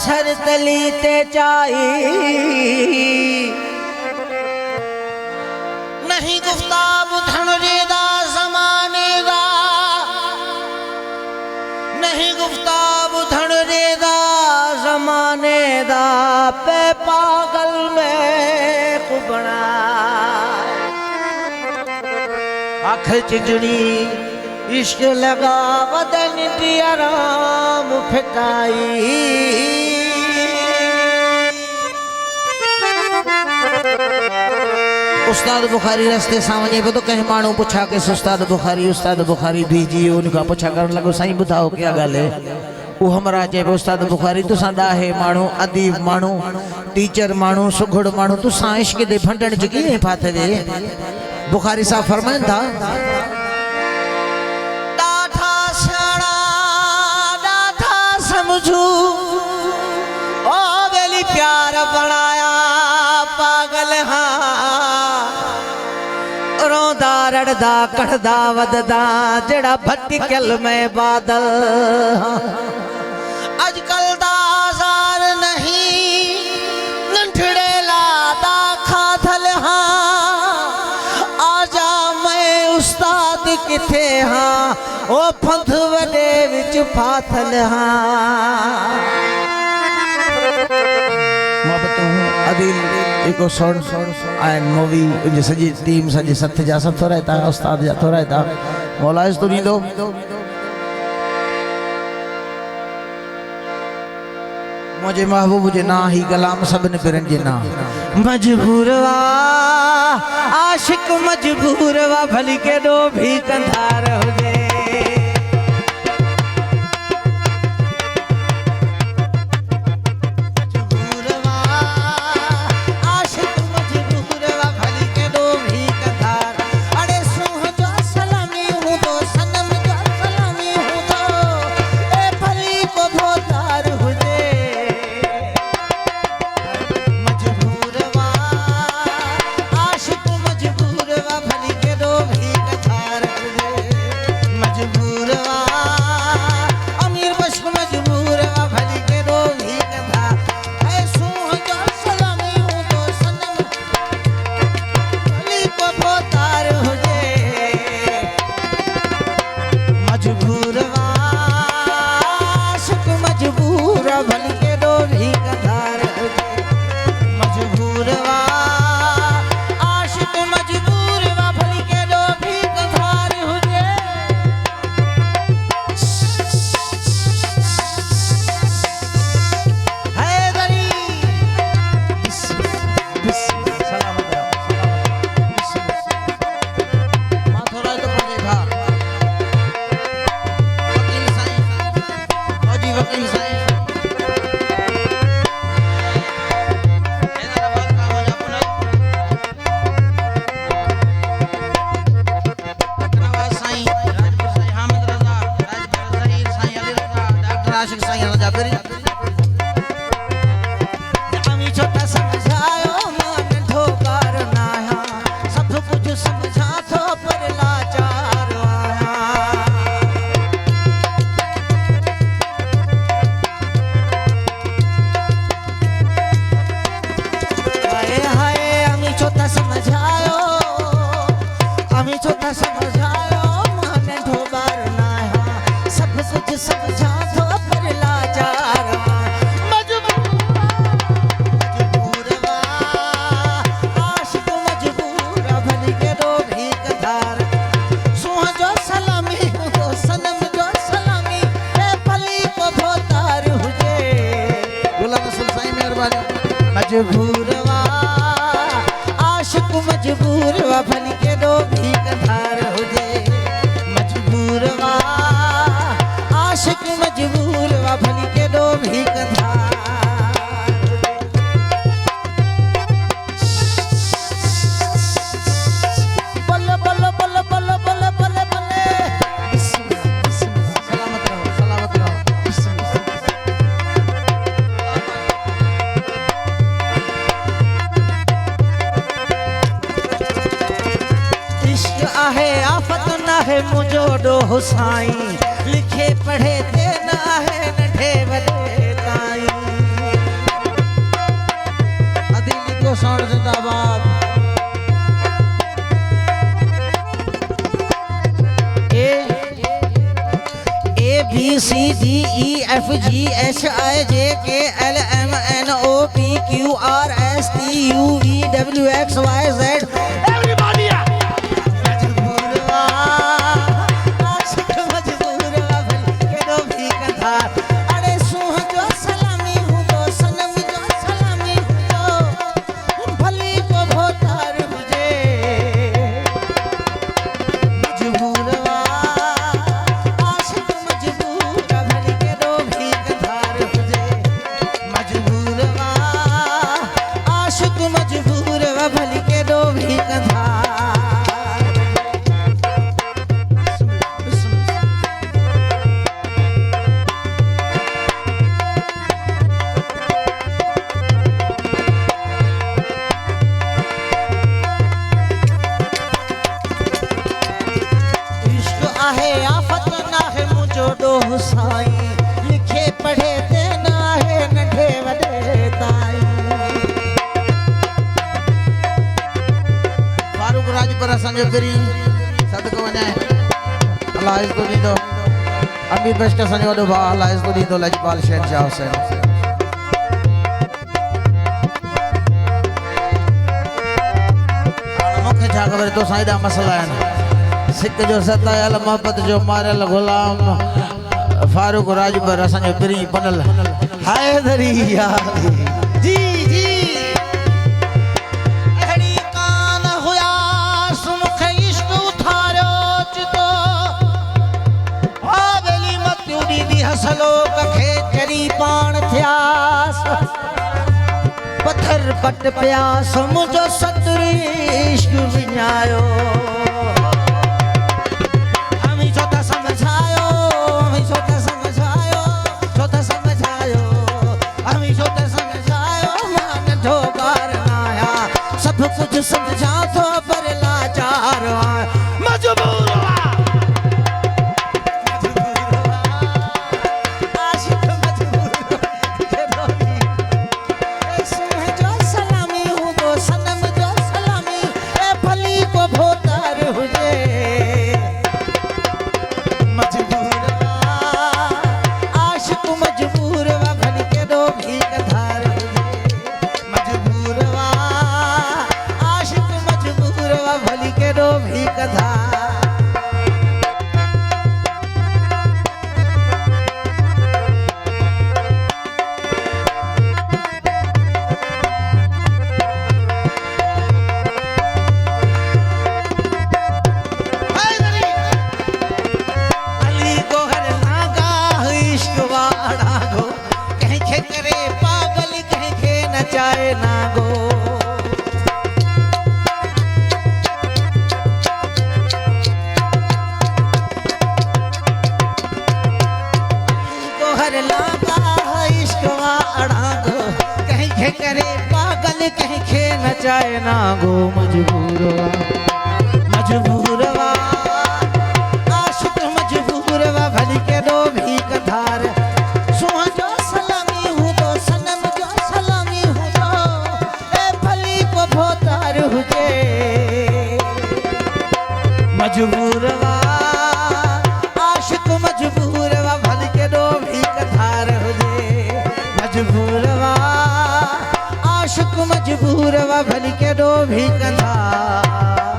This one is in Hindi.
सर तली ते चाई नहीं गुफ्ताब धन रेदा ज़माने दा नहीं गुफ्ताब धन रेदा ज़माने दा पे पागल में कुबड़ा आखिर चिंजड़ी इश्क लगा वदन की आराम फिकाई उस्ताद बुखारी रस्ते सामने पे तो कहीं मानू पूछा के उस्ताद बुखारी बीजी उनका पूछा कर लगो साईं बुधाओ क्या गल है वो हमरा चे उस्ताद बुखारी तो सांदा है मानू अदीब मानू टीचर मानू सुघड़ मानू तो साइंस के दे फंडण जगी नहीं पाते वे बुखारी साहब फरमाइन था डाठा शाना डाठा समझू ओ बेली प्यार बनाया पागल हाँ रोंदा रड़दा कढ़दा वददा जड़ा भटकल में बादल अजकल दा आज़ार नहीं नंठड़े लादा खाधल हाँ आजा मैं उस्ताद किथे हाँ ओ फंध वडे विच फाथल हाँ अदिल एको सॉन्ग एंड मूवी जो सजी टीम सजी सत्य जा सत्य रहता उस्ताद जा तो रहता मौला इस तो नहीं दो मुझे महबूब जे ना ही कलाम सबन पिरन जे ना मजबूर वा आशिक मजबूर वा भली के दो भी कंधार हो जे मजबूरवा आशिक मजबूरवा भली के दो भी कधार हो जे मजबूरवा आशिक मजबूरवा भली के दो भी कधार मुझो डो साईं लिखे पढ़े ते ना है नढे वडे ताईं B C D E F G H I J K L M N O P Q R S T U V W X Y Z Everybody! मजबूरवा आशिक मजबूरवा भल के दो भी कधार अरे सुह जो सलामी हूँ तो सनम जो सलामी हूँ तो भली को भोतार मुझे मजबूरवा आशिक मजबूरवा भल के दो भी कधार मुझे मजबूरवा आशिक मजबूरवा भल के दो भी कधार इश्क आहे आफत ना है मुझो डोह साई लिखे पढ़े ते ना है नंढे वॾे ताई फारूक राजपर असांजो पिरी सदको वञाए अलाह इज़्ज़त ॾींदो अमीर बेस्ट असांजो वॾो भाउ अलाह इज़्ज़त ॾींदो लजपाल शहनशाह हुसैन मूंखे छा ख़बर तो साईं मसला आहिनि सिक जो सतायल मोहब्बत जो मारियल गुलाम फारूक राजपर असांजो पिरी बनल हैदरी यार जी जी अहिड़ी कान हुयास मूंखे इश्क उथारियो चितो आवेली मतियूं ॾींदी हसलो कखे चरी पाण थियास पत्थर पट प्यास मुंहिंजो सतरी इश्क विञायो कुछ समझा तो पर लाचार मजबूरवा आशिक मजबूर के रोगी सुह जो सलामी हूँ तो सनम जो सलामी ए भली को भोतार हुजे मजबूरवा आशिक मजबूरवा भली के दो भी कधार मजबूरवा भली के दो भी कथा अली को हर नागा इश्क वाड़ा गो कहीं खे करे पागल कहीं खे नचाए नागो करे पागल कहीं खे नचाए ना गो मजबूरवा मजबूरवा आशिक मजबूरवा भली के दो भी कधार सुहा जो सलामी हूँ तो सनम जो सलामी हूँ तो ए भली को भोतार हुजे मजबूरवा आशिक मजबूरवा भली के दो भी कधार हुजे मजबूरवा आशिक मजबूरवा भली के दो भी कधार